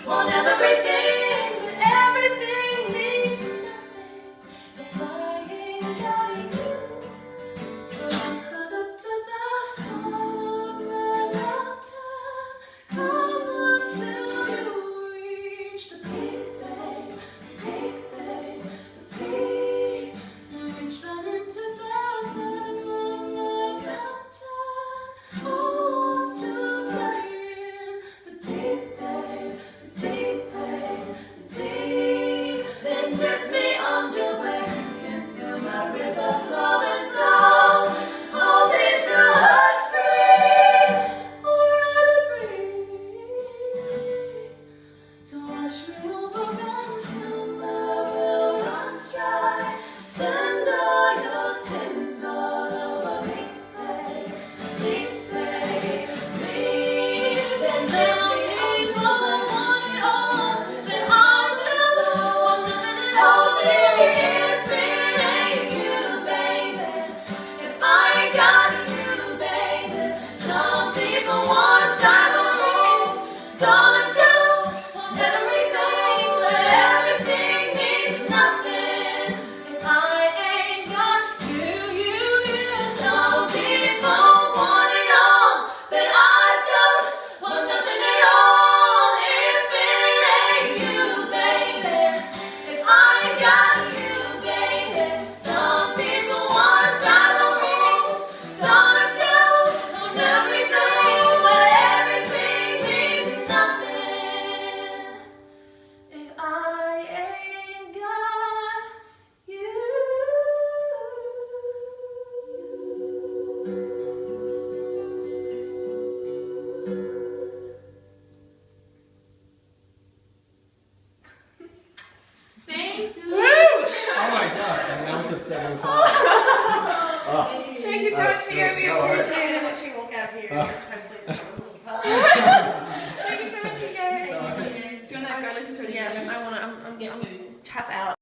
want everything, but everything means nothing if I ain't got you. So put up to the sun of the mountain, come until you reach the peak, babe, the peak, babe, the peak. Then reach right into the bottom of the fountain. Oh, to play in the deep, babe, the deep, babe, the deep. Then dip me under where you can feel my river flow and flow. Hold me to her scream for her to breathe. Don't wash me over until my will runs dry. Send all your sins all over me, babe, me, babe, me. Then tell me you don't want it all, then I don't want nothing at all. If it ain't you, baby, if I ain't got you, baby. Some people want diamond rings, some just want everything, but everything means nothing if I ain't got you. Some people want it all, but I don't want nothing at all. If it ain't you, baby, if I ain't got you, baby. Some people want diamond rings, some just want everything, but everything means nothing if I ain't got you. Thank you. Oh my god, I melted several times. Oh. Thank you so much, Kirrah. We No worries. appreciate it. Once you walk out of here, just hopefully this was a little fun. Thank you so much, you guys. Do you want to go listen to it again? Yeah, I want to. I'm gonna tap out.